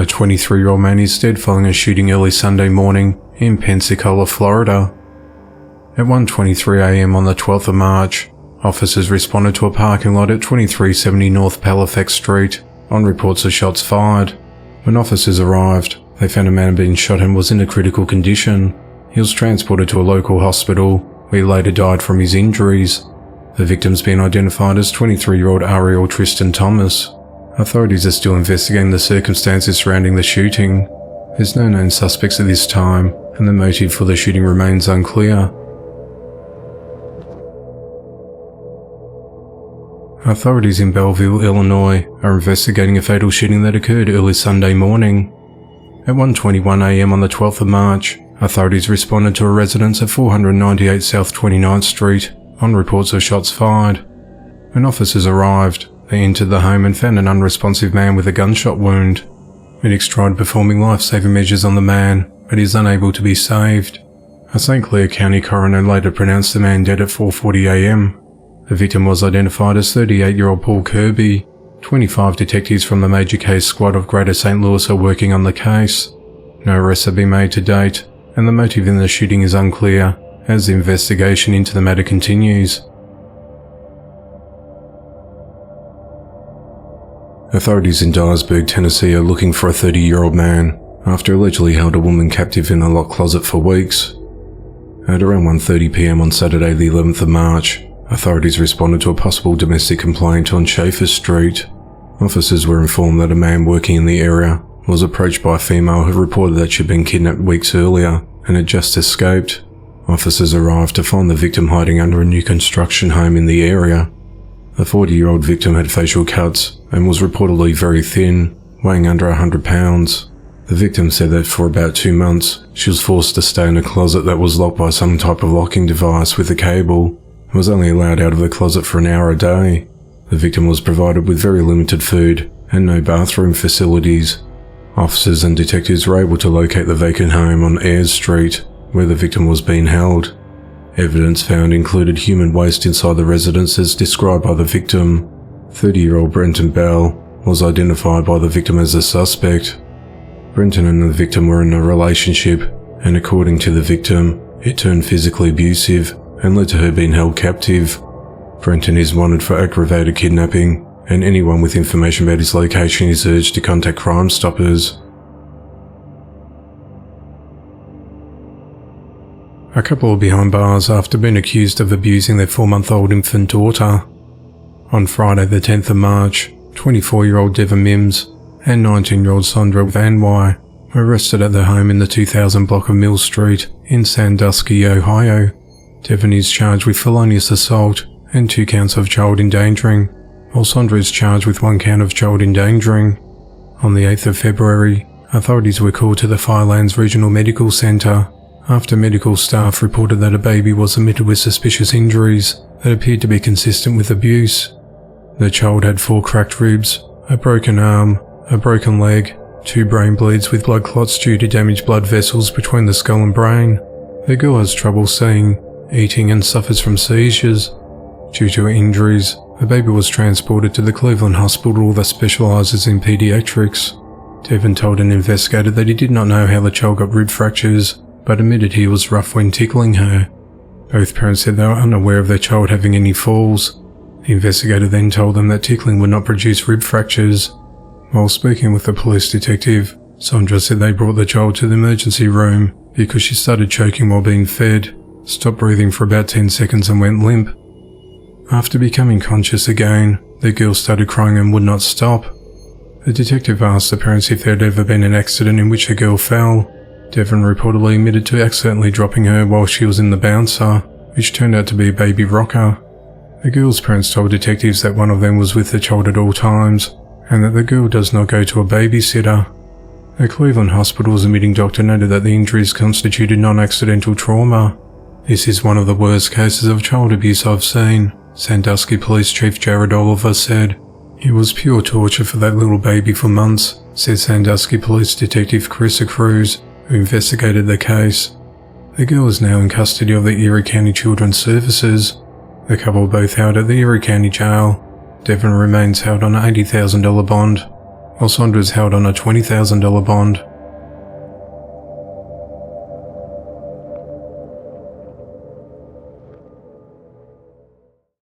A 23-year-old man is dead following a shooting early Sunday morning in Pensacola, Florida. At 1:23 a.m. on the 12th of March, officers responded to a parking lot at 2370 North Palafax Street on reports of shots fired. When officers arrived, they found a man had been shot and was in a critical condition. He was transported to a local hospital, where he later died from his injuries. The victim's been identified as 23-year-old Ariel Tristan Thomas. Authorities are still investigating the circumstances surrounding the shooting. There's no known suspects at this time, and the motive for the shooting remains unclear. Authorities in Belleville, Illinois, are investigating a fatal shooting that occurred early Sunday morning. At 1:21 a.m. on the 12th of March, authorities responded to a residence at 498 South 29th Street on reports of shots fired. When officers arrived, they entered the home and found an unresponsive man with a gunshot wound. Medics tried performing life-saving measures on the man, but he is unable to be saved. A St. Clair County coroner later pronounced the man dead at 4:40 a.m. The victim was identified as 38-year-old Paul Kirby. 25 detectives from the Major Case Squad of Greater St. Louis are working on the case. No arrests have been made to date, and the motive in the shooting is unclear, as the investigation into the matter continues. Authorities in Dyersburg, Tennessee are looking for a 30-year-old man after allegedly held a woman captive in a locked closet for weeks. At around 1:30 p.m. on Saturday the 11th of March, authorities responded to a possible domestic complaint on Schaefer Street. Officers were informed that a man working in the area was approached by a female who reported that she had been kidnapped weeks earlier and had just escaped. Officers arrived to find the victim hiding under a new construction home in the area. The 40-year-old victim had facial cuts and was reportedly very thin, weighing under 100 pounds. The victim said that for about 2 months, she was forced to stay in a closet that was locked by some type of locking device with a cable, and was only allowed out of the closet for an hour a day. The victim was provided with very limited food and no bathroom facilities. Officers and detectives were able to locate the vacant home on Ayers Street, where the victim was being held. Evidence found included human waste inside the residence as described by the victim. 30-year-old Brenton Bell was identified by the victim as a suspect. Brenton and the victim were in a relationship, and according to the victim, it turned physically abusive and led to her being held captive. Brenton is wanted for aggravated kidnapping, and anyone with information about his location is urged to contact Crime Stoppers. A couple are behind bars after being accused of abusing their 4-month-old infant daughter. On Friday the 10th of March, 24-year-old Devon Mims and 19-year-old Sandra Van Wy were arrested at their home in the 2000 block of Mill Street in Sandusky, Ohio. Devon is charged with felonious assault and 2 counts of child endangering, while Sandra is charged with 1 count of child endangering. On the 8th of February, authorities were called to the Firelands Regional Medical Center after medical staff reported that a baby was admitted with suspicious injuries that appeared to be consistent with abuse. The child had 4 cracked ribs, a broken arm, a broken leg, 2 brain bleeds with blood clots due to damaged blood vessels between the skull and brain. The girl has trouble seeing, eating, and suffers from seizures. Due to her injuries, the baby was transported to the Cleveland Hospital that specializes in pediatrics. Devon told an investigator that he did not know how the child got rib fractures, but admitted he was rough when tickling her. Both parents said they were unaware of their child having any falls. The investigator then told them that tickling would not produce rib fractures. While speaking with the police detective, Sandra said they brought the child to the emergency room because she started choking while being fed, stopped breathing for about 10 seconds and went limp. After becoming conscious again, the girl started crying and would not stop. The detective asked the parents if there had ever been an accident in which a girl fell. Devon reportedly admitted to accidentally dropping her while she was in the bouncer, which turned out to be a baby rocker. The girl's parents told detectives that one of them was with the child at all times, and that the girl does not go to a babysitter. A Cleveland Hospital's admitting doctor noted that the injuries constituted non-accidental trauma. "This is one of the worst cases of child abuse I've seen," Sandusky Police Chief Jared Oliver said. "It was pure torture for that little baby for months," said Sandusky Police Detective Carissa Cruz, who investigated the case. The girl is now in custody of the Erie County Children's Services. The couple are both held at the Erie County Jail. Devon remains held on an $80,000 bond, while Sondra is held on a $20,000 bond.